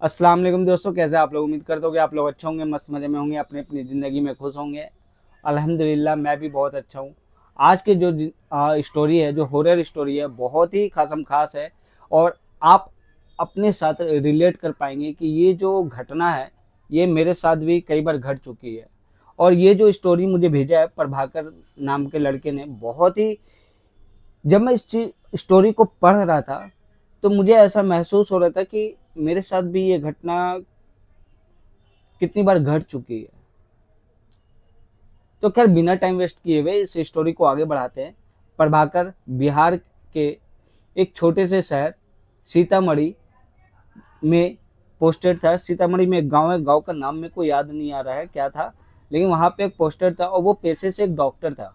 अस्सलाम वालेकुम दोस्तों, कैसे आप लोग? उम्मीद करते हो कि आप लोग अच्छे होंगे, मस्त मज़े में होंगे, अपनी अपनी ज़िंदगी में खुश होंगे। अल्हम्दुलिल्लाह मैं भी बहुत अच्छा हूँ। आज की जो स्टोरी है, जो हॉरर स्टोरी है, बहुत ही खासम खास है। और आप अपने साथ रिलेट कर पाएंगे कि ये जो घटना है, ये मेरे साथ भी कई बार घट चुकी है। और ये जो स्टोरी मुझे भेजा है प्रभाकर नाम के लड़के ने, बहुत ही, जब मैं इस चीज स्टोरी को पढ़ रहा था तो मुझे ऐसा महसूस हो रहा था कि मेरे साथ भी ये घटना कितनी बार घट चुकी है। तो खैर बिना टाइम वेस्ट किए हुए इस स्टोरी को आगे बढ़ाते हैं। प्रभाकर बिहार के एक छोटे से शहर सीतामढ़ी में पोस्टेड था। सीतामढ़ी में एक गांव है, गांव का नाम मेरे को याद नहीं आ रहा है क्या था, लेकिन वहां पे एक पोस्टेड था और वो पेशे से एक डॉक्टर था।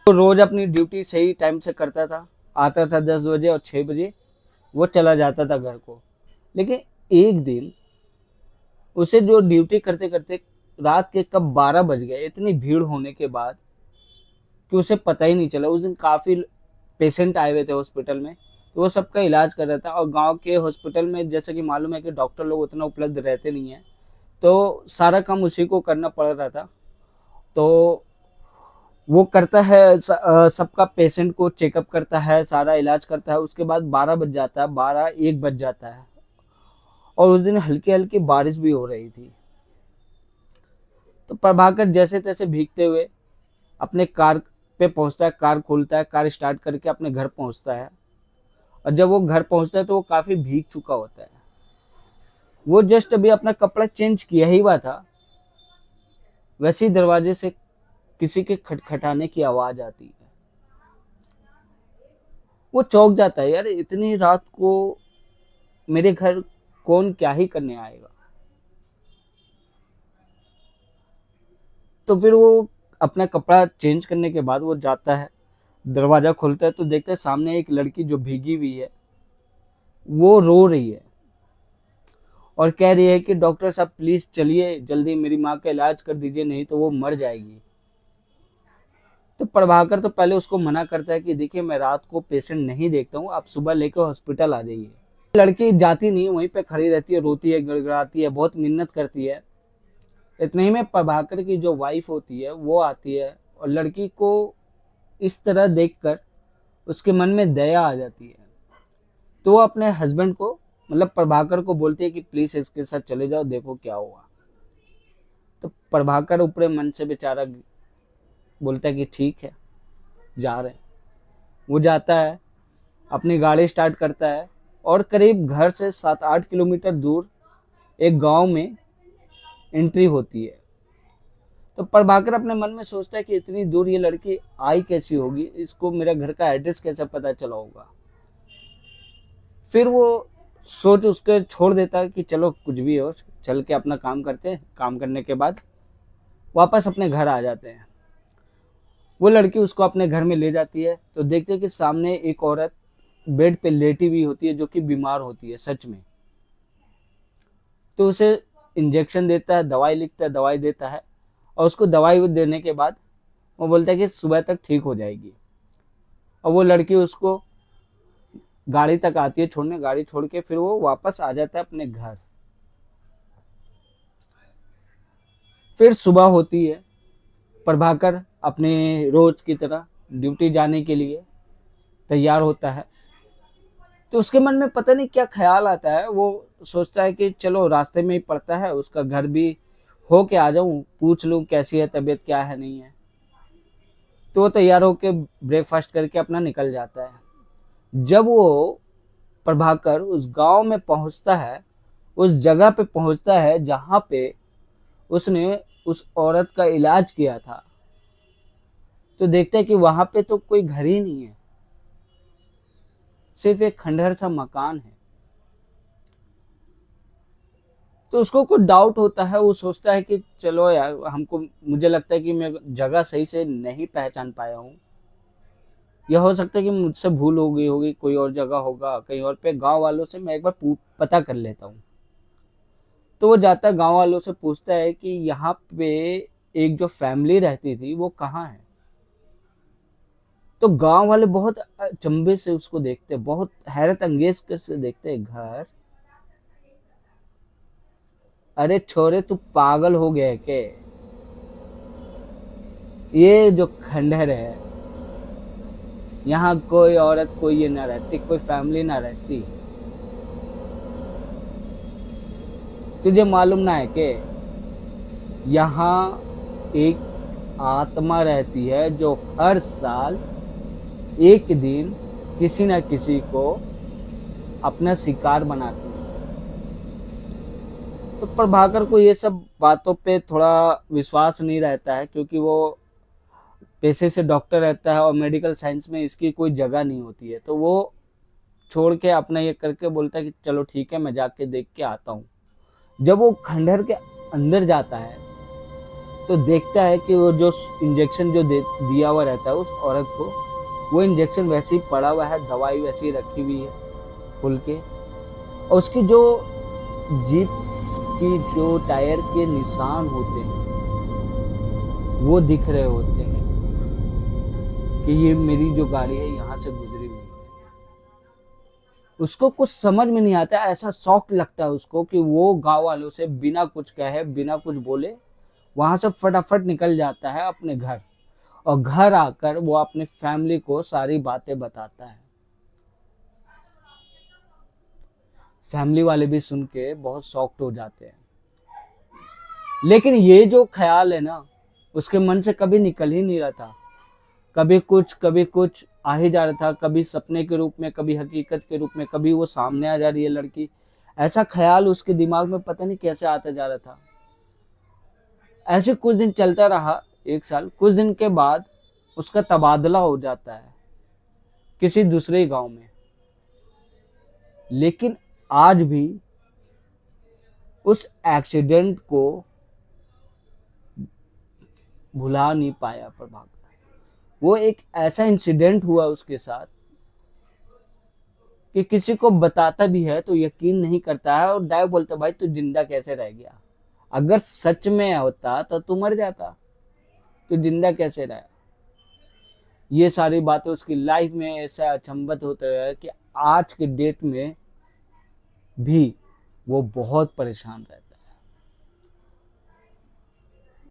वो रोज अपनी ड्यूटी सही टाइम से करता था। आता था 10 बजे और 6 बजे वो चला जाता था घर को। लेकिन एक दिन उसे जो ड्यूटी करते करते रात के कब 12 बज गए, इतनी भीड़ होने के बाद कि उसे पता ही नहीं चला। उस दिन काफ़ी पेशेंट आए हुए थे हॉस्पिटल में, तो वो सबका इलाज कर रहा था। और गांव के हॉस्पिटल में जैसे कि मालूम है कि डॉक्टर लोग उतना उपलब्ध रहते नहीं हैं, तो सारा काम उसी को करना पड़ रहा था। तो वो करता है, सबका पेशेंट को चेकअप करता है, सारा इलाज करता है। उसके बाद 12 बज जाता है, 12 1 बज जाता है। और उस दिन हल्की हल्की बारिश भी हो रही थी। तो प्रभाकर जैसे तैसे भीगते हुए अपने कार पे पहुंचता है, कार खोलता है, कार स्टार्ट करके अपने घर पहुंचता है। और जब वो घर पहुंचता है तो वो काफी भीग चुका होता है। वो जस्ट अभी अपना कपड़ा चेंज किया ही हुआ था, वैसे ही दरवाजे से किसी के खटखटाने की आवाज आती है। वो चौंक जाता है, यार इतनी रात को मेरे घर कौन क्या ही करने आएगा। तो फिर वो अपना कपड़ा चेंज करने के बाद वो जाता है, दरवाजा खोलता है तो देखता है सामने एक लड़की जो भीगी हुई है, वो रो रही है और कह रही है कि डॉक्टर साहब प्लीज चलिए, जल्दी मेरी माँ का इलाज कर दीजिए, नहीं तो वो मर जाएगी। तो प्रभाकर तो पहले उसको मना करता है कि देखिए मैं रात को पेशेंट नहीं देखता हूँ, आप सुबह लेकर हॉस्पिटल आ जाइए। लड़की जाती नहीं, वहीं पे खड़ी रहती है, रोती है, गिड़गिड़ाती है, बहुत मिन्नत करती है। इतने ही में प्रभाकर की जो वाइफ होती है वो आती है और लड़की को इस तरह देखकर उसके मन में दया आ जाती है। तो वो अपने हस्बैंड को, मतलब प्रभाकर को बोलती है कि प्लीज इसके साथ चले जाओ, देखो क्या हुआ। तो प्रभाकर ऊपरे मन से बेचारा बोलता है कि ठीक है, जा रहे हैं। वो जाता है, अपनी गाड़ी स्टार्ट करता है और करीब घर से 7 8 किलोमीटर दूर एक गांव में एंट्री होती है। तो प्रभाकर अपने मन में सोचता है कि इतनी दूर ये लड़की आई कैसी होगी, इसको मेरा घर का एड्रेस कैसे पता चला होगा। फिर वो सोच उसके छोड़ देता है कि चलो कुछ भी हो, चल के अपना काम करते हैं। काम करने के बाद वापस अपने घर आ जाते हैं। वो लड़की उसको अपने घर में ले जाती है तो देखते हैं कि सामने एक औरत बेड पे लेटी हुई होती है, जो कि बीमार होती है सच में। तो उसे इंजेक्शन देता है, दवाई लिखता है, दवाई देता है। और उसको दवाई देने के बाद वो बोलता है कि सुबह तक ठीक हो जाएगी। और वो लड़की उसको गाड़ी तक आती है छोड़ने, गाड़ी छोड़ के फिर वो वापस आ जाता है अपने घर। फिर सुबह होती है, प्रभाकर अपने रोज की तरह ड्यूटी जाने के लिए तैयार होता है। तो उसके मन में पता नहीं क्या ख्याल आता है, वो सोचता है कि चलो रास्ते में ही पड़ता है, उसका घर भी हो के आ जाऊं, पूछ लूं कैसी है तबीयत, क्या है नहीं है। तो वो तैयार होके ब्रेकफास्ट करके अपना निकल जाता है। जब वो प्रभाकर उस गांव में पहुंचता है, उस जगह पे पहुंचता है जहां पे उसने उस औरत का इलाज किया था, तो देखता है कि वहां पे तो कोई घर ही नहीं है, सिर्फ एक खंडहर सा मकान है। तो उसको कुछ डाउट होता है, वो सोचता है कि चलो यार, हमको मुझे लगता है कि मैं जगह सही से नहीं पहचान पाया हूँ। यह हो सकता है कि मुझसे भूल हो गई होगी, कोई और जगह होगा कहीं और पे। गांव वालों से मैं एक बार पता कर लेता हूँ। तो वो जाता है, गांव वालों से पूछता है कि यहाँ पे एक जो फैमिली रहती थी वो कहाँ है। तो गांव वाले बहुत अचंभे से उसको देखते हैं, बहुत हैरत अंगेज से देखते हैं। घर अरे छोरे तू पागल हो गया है के? ये जो खंडहर है, यहाँ कोई औरत कोई ये ना रहती, कोई फैमिली ना रहती। तुझे मालूम ना है कि यहाँ एक आत्मा रहती है जो हर साल एक दिन किसी न किसी को अपना शिकार बनाती है। तो प्रभाकर को ये सब बातों पे थोड़ा विश्वास नहीं रहता है, क्योंकि वो पेशे से डॉक्टर रहता है और मेडिकल साइंस में इसकी कोई जगह नहीं होती है। तो वो छोड़ के अपना ये करके बोलता है कि चलो ठीक है, मैं जाके देख के आता हूँ। जब वो खंडहर के अंदर जाता है तो देखता है कि वो जो इंजेक्शन जो दिया हुआ रहता है उस औरत को, वो इंजेक्शन वैसे ही पड़ा हुआ है, दवाई वैसी ही रखी हुई है खुल के, और उसकी जो जीप की जो टायर के निशान होते हैं वो दिख रहे होते हैं कि ये मेरी जो गाड़ी है यहाँ से गुजरी हुई है। उसको कुछ समझ में नहीं आता, ऐसा शौक लगता है उसको कि वो गांव वालों से बिना कुछ कहे बिना कुछ बोले वहां से फटाफट निकल जाता है अपने घर, और घर आकर वो अपने फैमिली को सारी बातें बताता है। फैमिली वाले भी सुन के बहुत शॉक्ड हो जाते हैं। लेकिन ये जो ख्याल है ना, उसके मन से कभी निकल ही नहीं रहा था। कभी कुछ आ ही जा रहा था, कभी सपने के रूप में, कभी हकीकत के रूप में, कभी वो सामने आ जा रही है लड़की। ऐसा ख्याल उसके दिमाग में पता नहीं कैसे आता जा रहा था। ऐसे कुछ दिन चलता रहा, 1 साल। कुछ दिन के बाद उसका तबादला हो जाता है किसी दूसरे गांव में। लेकिन आज भी उस एक्सीडेंट को भुला नहीं पाया प्रभाकर। वो एक ऐसा इंसिडेंट हुआ उसके साथ कि किसी को बताता भी है तो यकीन नहीं करता है, और डायरेक्ट बोलता भाई तू जिंदा कैसे रह गया? अगर सच में होता तो तू मर जाता, तू जिंदा कैसे रहा? ये सारी बातें उसकी लाइफ में ऐसा अचंभित होते रहे कि आज के डेट में भी वो बहुत परेशान रहता है।